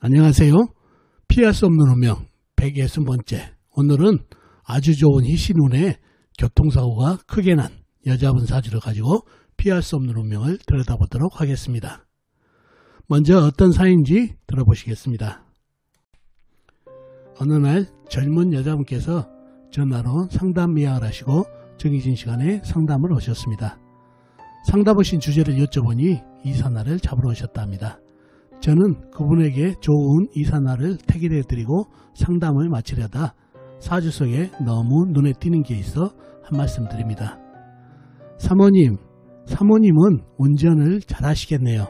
안녕하세요. 피할 수 없는 운명 160번째. 오늘은 아주 좋은 희신운의 교통사고가 크게 난 여자분 사주를 가지고 피할 수 없는 운명을 들여다보도록 하겠습니다. 먼저 어떤 사연인지 들어보시겠습니다. 어느 날 젊은 여자분께서 전화로 상담 예약을 하시고 정해진 시간에 상담을 오셨습니다. 상담 오신 주제를 여쭤보니 이사날을 잡으러 오셨다 합니다. 저는 그분에게 좋은 이사날을 택일해 드리고 상담을 마치려다 사주 속에 너무 눈에 띄는 게 있어 한 말씀 드립니다. 사모님은 운전을 잘 하시겠네요.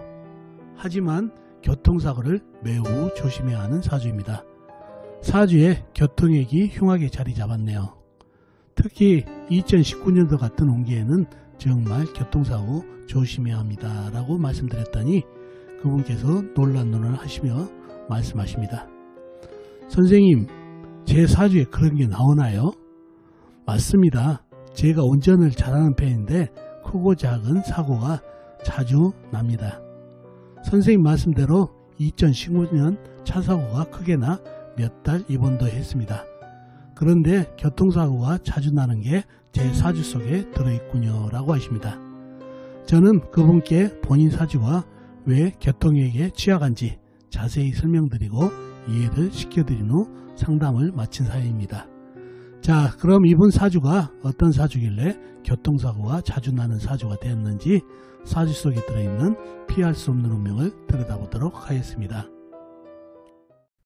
하지만 교통사고를 매우 조심해야 하는 사주입니다. 사주에 교통액이 흉하게 자리 잡았네요. 특히 2019년도 같은 운기에는 정말 교통사고 조심해야 합니다 라고 말씀드렸더니 그분께서 놀란 눈을 하시며 말씀하십니다. 선생님, 제 사주에 그런 게 나오나요? 맞습니다. 제가 운전을 잘하는 편인데 크고 작은 사고가 자주 납니다. 선생님 말씀대로 2019년 차 사고가 크게 나 몇 달 입원도 했습니다. 그런데 교통사고가 자주 나는 게 제 사주 속에 들어있군요 라고 하십니다. 저는 그분께 본인 사주와 왜 교통액에 취약한지 자세히 설명드리고 이해를 시켜드린 후 상담을 마친 사연입니다. 자, 그럼 이분 사주가 어떤 사주길래 교통사고가 자주 나는 사주가 되었는지 사주 속에 들어있는 피할 수 없는 운명을 들여다보도록 하겠습니다.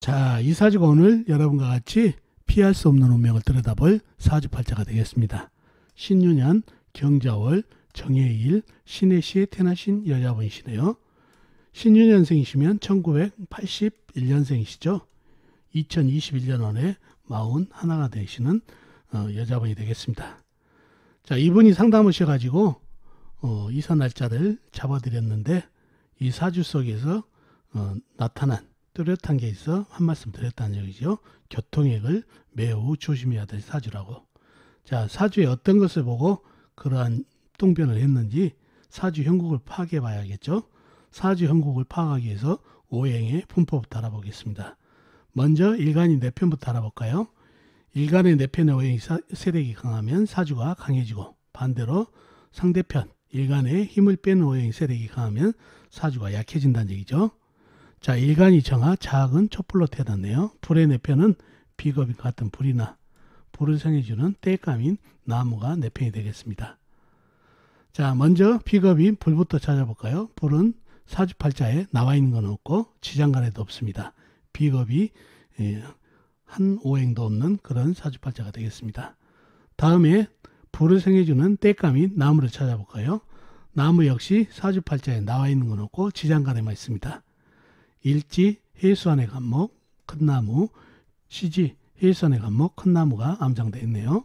자, 이 사주가 오늘 여러분과 같이 피할 수 없는 운명을 들여다볼 사주팔자가 되겠습니다. 신유년 경자월 정해일 신해시에 태어나신 여자분이시네요. 신유년생이시면 1981년생이시죠. 2021년원에 41가 되시는 여자분이 되겠습니다. 자, 이분이 상담 오셔가지고 이사 날짜를 잡아드렸는데 이 사주 속에서 나타난 뚜렷한 게 있어 한 말씀 드렸다는 얘기죠. 교통액을 매우 조심해야 될 사주라고. 자, 사주에 어떤 것을 보고 그러한 통변을 했는지 사주 형국을 파악해 봐야겠죠. 사주 형국을 파악하기 위해서 오행의 분포부터 알아보겠습니다. 먼저 일간이 내편부터 알아볼까요? 일간의 내편의 오행 세력이 강하면 사주가 강해지고 반대로 상대편 일간의 힘을 빼는 오행 세력이 강하면 사주가 약해진다는 얘기죠. 자, 일간이 정화 작은 촛불로 태어났네요. 불의 내편은 비겁이 같은 불이나 불을 생해주는 땔감인 나무가 내편이 되겠습니다. 자, 먼저 비겁인 불부터 찾아볼까요? 불은 사주팔자에 나와 있는 건 없고 지장간에도 없습니다. 비겁이 한 오행도 없는 그런 사주팔자가 되겠습니다. 다음에 불을 생해주는 땔감인 나무를 찾아볼까요? 나무 역시 사주팔자에 나와 있는 건 없고 지장간에만 있습니다. 일지, 해수안의 간목, 큰 나무, 시지, 해수안의 간목, 큰 나무가 암장되어 있네요.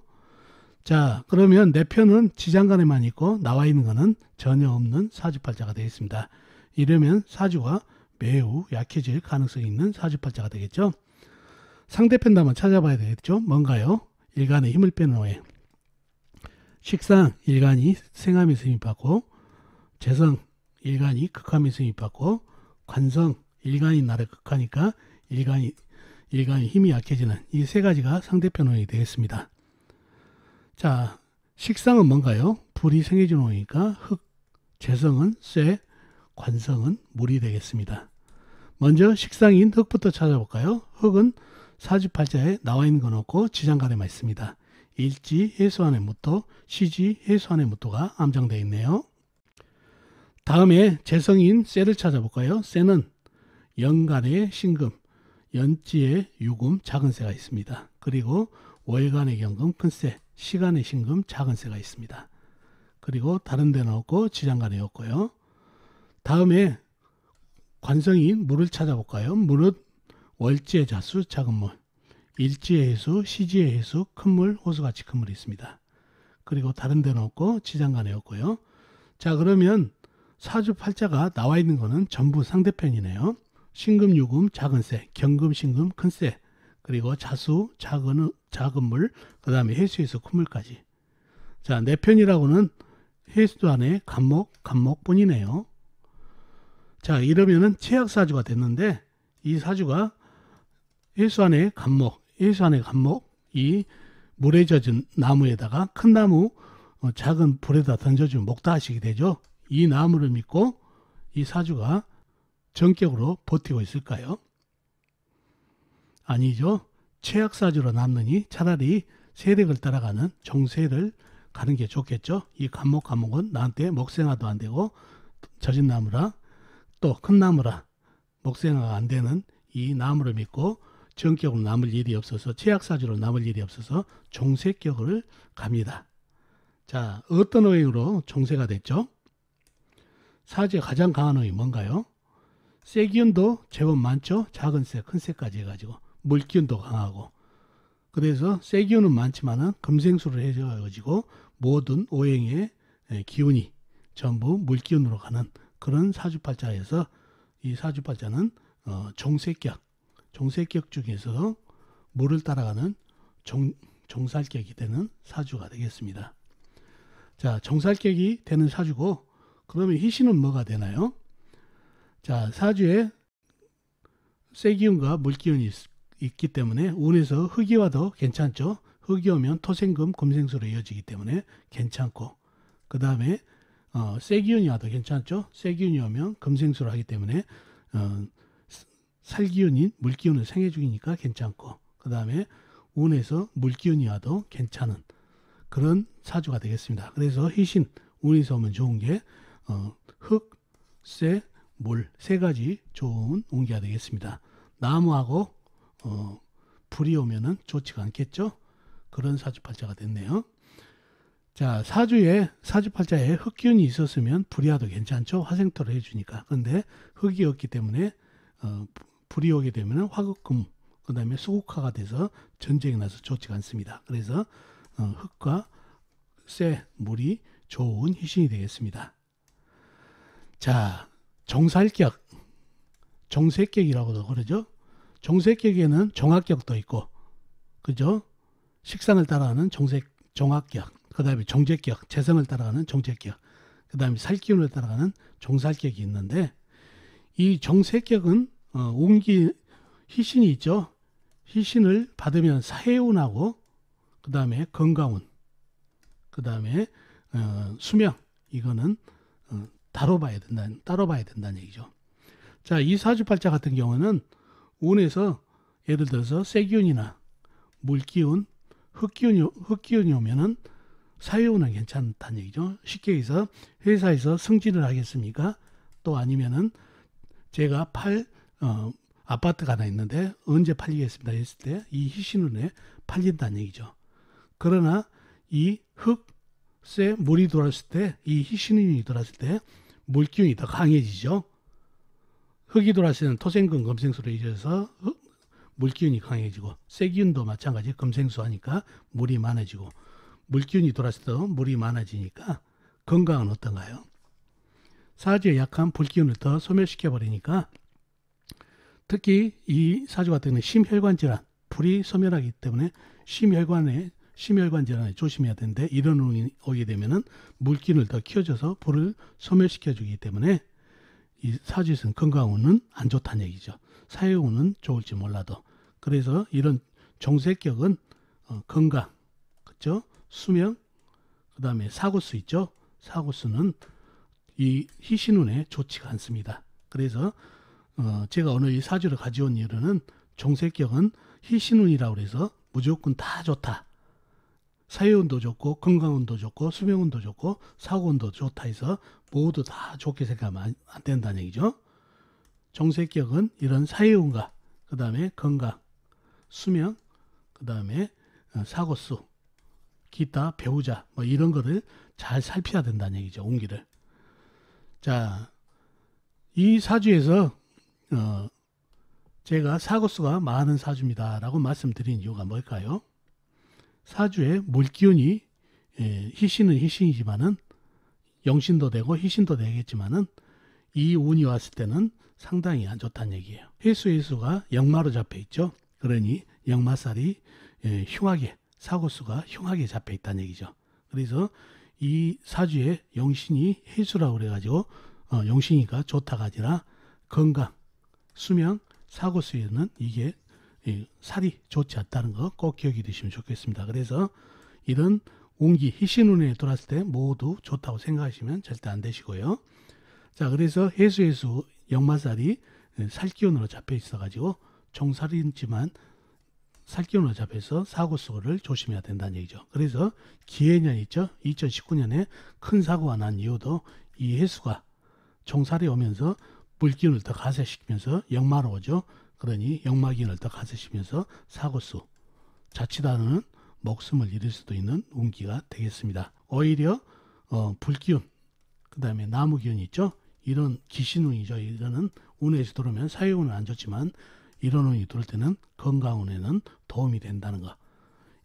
자, 그러면 내편은 지장간에만 있고 나와 있는 것은 전혀 없는 사주팔자가 되겠습니다. 이러면 사주가 매우 약해질 가능성이 있는 사주팔자가 되겠죠. 상대편도 한번 찾아봐야 되겠죠. 뭔가요? 일간의 힘을 빼는 오행. 식상, 일간이 생함이 승입받고, 재성, 일간이 극함이 승입받고, 관성, 일간이 나를 극하니까 일간이 힘이 약해지는 이 세 가지가 상대편 오행이 되겠습니다. 자, 식상은 뭔가요? 불이 생해주는 오행이니까 흙, 재성은 쇠, 관성은 물이 되겠습니다. 먼저 식상인 흙부터 찾아볼까요? 흙은 사주팔자에 나와 있는 건 없고 지장간에만 있습니다. 일지, 해수안의 무토, 시지, 해수안의 무토가 암장되어 있네요. 다음에 재성인 쇠를 찾아볼까요? 쇠는 연간에 신금, 연지에 유금, 작은 쇠가 있습니다. 그리고 월간의 경금, 큰 쇠, 시간의 신금, 작은 쇠가 있습니다. 그리고 다른 데는 없고 지장간에 없고요. 다음에 관성인 물을 찾아볼까요? 물은 월지의 자수, 작은 물, 일지의 해수, 시지의 해수, 큰 물, 호수같이 큰 물이 있습니다. 그리고 다른 데는 없고 지장간에 없고요. 자, 그러면 사주팔자가 나와 있는 거는 전부 상대편이네요. 신금, 유금, 작은 쇠, 경금, 신금, 큰 쇠, 그리고 자수, 작은 물, 그 다음에 해수에서 큰 물까지. 자, 내편이라고는 해수도 안에 간목뿐이네요. 자, 이러면은 최악사주가 됐는데 이 사주가 해수안의 간목, 이 물에 젖은 나무에다가 큰 나무 작은 불에다 던져주면 목다하시게 되죠. 이 나무를 믿고 이 사주가 전격으로 버티고 있을까요? 아니죠. 최악사주로 남느니 차라리 세력을 따라가는 정세를 가는 게 좋겠죠. 이 간목은 나한테 먹생화도 안 되고 젖은 나무라 또 큰 나무라 먹생화가 안 되는 이 나무를 믿고 전격으로 남을 일이 없어서 최악사주로 남을 일이 없어서 종세격을 갑니다. 자, 어떤 오행으로 종세가 됐죠? 사주에 가장 강한 오행이 뭔가요? 쇠기운도 제법 많죠. 작은 쇠, 큰 쇠까지 해가지고 물기운도 강하고 그래서 쇠기운은 많지만은 금생수를 해가지고 모든 오행의 기운이 전부 물기운으로 가는 그런 사주팔자에서 이 사주팔자는 종세격 중에서 물을 따라가는 종살격이 되는 사주가 되겠습니다. 자, 종살격이 되는 사주고 그러면 희신은 뭐가 되나요? 자, 사주에 쇠기운과 물기운이 있기 때문에 운에서 흑이와도 괜찮죠. 흑이 오면 토생금, 금생수로 이어지기 때문에 괜찮고 그 다음에 쇠기운이 와도 괜찮죠. 쇠기운이 오면 금생수로 하기 때문에 살기운인 물기운을 생해 주기니까 괜찮고 그 다음에 운에서 물기운이 와도 괜찮은 그런 사주가 되겠습니다. 그래서 희신, 운에서 오면 좋은 게 흑, 쇠, 물 세 가지 좋은 운기가 되겠습니다. 나무하고 불이 오면은 좋지가 않겠죠. 그런 사주팔자가 됐네요. 자, 사주팔자에 흑기운이 있었으면 불이 와도 괜찮죠. 화생토를 해주니까. 그런데 흑이 없기 때문에 불이 오게 되면 화극금, 그 다음에 수국화가 돼서 전쟁이 나서 좋지가 않습니다. 그래서 흑과 쇠, 물이 좋은 희신이 되겠습니다. 자, 종살격, 종세격이라고도 그러죠. 종세격에는 종합격도 있고, 그죠? 식상을 따라가는 종합격, 그 다음에 종제격, 재성을 따라가는 종제격, 그 다음에 살기운을 따라가는 종살격이 있는데, 이 종세격은 운기 희신이 있죠. 희신을 받으면 사해운하고 그 다음에 건강운, 그 다음에 수명, 이거는 따로 봐야 된다는 얘기죠. 자, 이 사주팔자 같은 경우는 운에서 예를 들어서 쇠기운이나 물기운, 흑기운이 오면은 사회운은 괜찮다는 얘기죠. 쉽게 해서 회사에서 승진을 하겠습니까? 또 아니면은 제가 아파트가 하나 있는데 언제 팔리겠습니다 했을 때 이 희신운에 팔린다는 얘기죠. 그러나 이 흑, 쇠, 물이 돌았을 때 이 희신운이 돌았을 때 물기운이 더 강해지죠. 흑이 돌았을 때는 토생금, 금생수로 이어져서 물기운이 강해지고 쇠기운도 마찬가지 금생수 하니까 물이 많아지고 물기운이 돌았을 때도 물이 많아지니까 건강은 어떤가요? 사주에 약한 불기운을 더 소멸시켜 버리니까 특히 이 사주 같은 경우는 심혈관 질환, 불이 소멸하기 때문에 심혈관 질환에 조심해야 되는데 이런 운이 오게 되면은 물기운을 더 키워줘서 불을 소멸시켜 주기 때문에 이 사주에서는 건강운은 안 좋다는 얘기죠. 사회운은 좋을지 몰라도. 그래서 이런 종세격은 건강, 그렇죠? 수명, 그 다음에 사고수 있죠. 사고수는 이 희신운에 좋지가 않습니다. 그래서 제가 오늘 이 사주를 가져온 이유는 종세격은 희신운이라고 해서 무조건 다 좋다. 사회운도 좋고 건강운도 좋고 수명운도 좋고 사고운도 좋다 해서 모두 다 좋게 생각하면 안 된다는 얘기죠. 종세격은 이런 사회운과 그 다음에 건강, 수명, 그 다음에 사고수, 기타, 배우자 뭐 이런 거를 잘 살펴야 된다는 얘기죠. 운기를. 자, 이 사주에서 제가 사고수가 많은 사주입니다 라고 말씀드린 이유가 뭘까요? 사주에 물기운이 희신은 희신이지만은 영신도 되고 희신도 되겠지만은 이 운이 왔을 때는 상당히 안 좋다는 얘기예요. 해수가 역마로 잡혀 있죠. 그러니 역마살이 흉하게 사고수가 흉하게 잡혀 있다는 얘기죠. 그래서 이 사주에 영신이 해수라고 그래가지고 영신이가 좋다가 아니라 건강, 수명, 사고수에는 이게 살이 좋지 않다는 거 꼭 기억해 두시면 좋겠습니다. 그래서 이런 운기 희신운에 들어왔을 때 모두 좋다고 생각하시면 절대 안 되시고요. 자, 그래서 해수해수 역마살이 살기운으로 잡혀 있어 가지고 종살이지만 살기운으로 잡혀서 사고수를 조심해야 된다는 얘기죠. 그래서 기해년 있죠. 2019년에 큰 사고가 난 이유도 이 해수가 종살이 오면서 물기운을 더 가세시키면서 역마로 오죠. 그러니 역마기운을 더 가세시키면서 사고수, 자칫하는 목숨을 잃을 수도 있는 운기가 되겠습니다. 오히려 불기운, 그 다음에 나무기운이 있죠. 이런 기신운이죠. 이거는 운에서 들어오면 사회운은 안 좋지만 이런 운이 들어올 때는 건강운에는 도움이 된다는 거.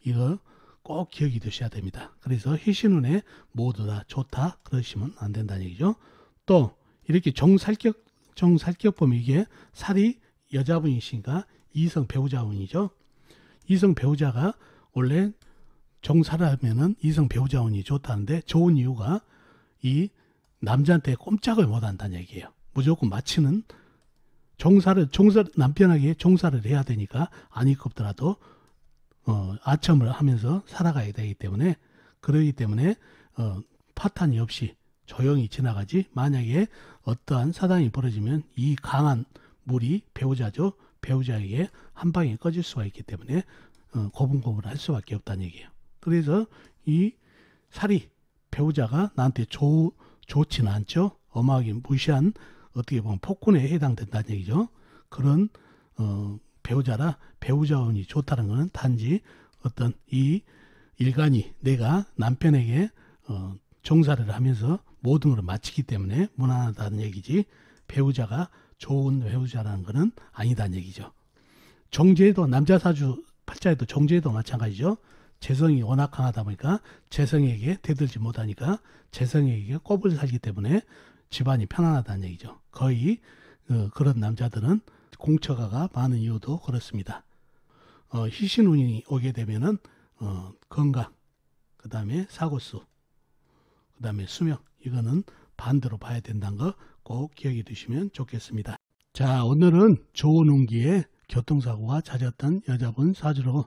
이거 꼭 기억이 되셔야 됩니다. 그래서 희신운에 모두 다 좋다 그러시면 안 된다는 얘기죠. 또 이렇게 정살격 보면 이게 살이 여자분이시니까 이성 배우자운이죠. 이성 배우자가 원래 정살하면은 이성 배우자운이 좋다는데 좋은 이유가 이 남자한테 꼼짝을 못 한다는 얘기예요. 무조건 마치는 종사를 남편에게 종사를 해야 되니까 안 입겁더라도 아첨을 하면서 살아가야 되기 때문에 그러기 때문에 파탄이 없이 조용히 지나가지 만약에 어떠한 사단이 벌어지면 이 강한 물이 배우자죠. 배우자에게 한 방에 꺼질 수가 있기 때문에 고분고분할 수밖에 없다는 얘기예요. 그래서 이 살이 배우자가 나한테 좋지는 않죠. 엄하게 무시한 어떻게 보면 폭군에 해당된다는 얘기죠. 그런 배우자라 배우자운이 좋다는 것은 단지 어떤 이 일간이 내가 남편에게 종사를 하면서 모든 걸 마치기 때문에 무난하다는 얘기지 배우자가 좋은 배우자라는 것은 아니다는 얘기죠. 정제도 남자 사주 팔자에도 정제도 마찬가지죠. 재성이 워낙 강하다 보니까 재성에게 대들지 못하니까 재성에게 꼽을 살기 때문에 집안이 편안하다는 얘기죠. 거의 그런 남자들은 공처가가 많은 이유도 그렇습니다. 희신운이 오게 되면은 건강, 그 다음에 사고수, 그 다음에 수명, 이거는 반대로 봐야 된다는 거 꼭 기억해 두시면 좋겠습니다. 자, 오늘은 좋은 운기에 교통사고가 잦았던 여자분 사주로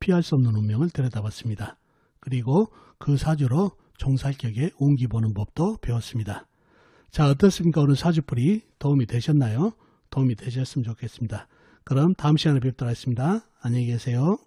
피할 수 없는 운명을 들여다봤습니다. 그리고 그 사주로 종살격의 운기 보는 법도 배웠습니다. 자, 어떻습니까? 오늘 사주풀이 도움이 되셨나요? 도움이 되셨으면 좋겠습니다. 그럼 다음 시간에 뵙도록 하겠습니다. 안녕히 계세요.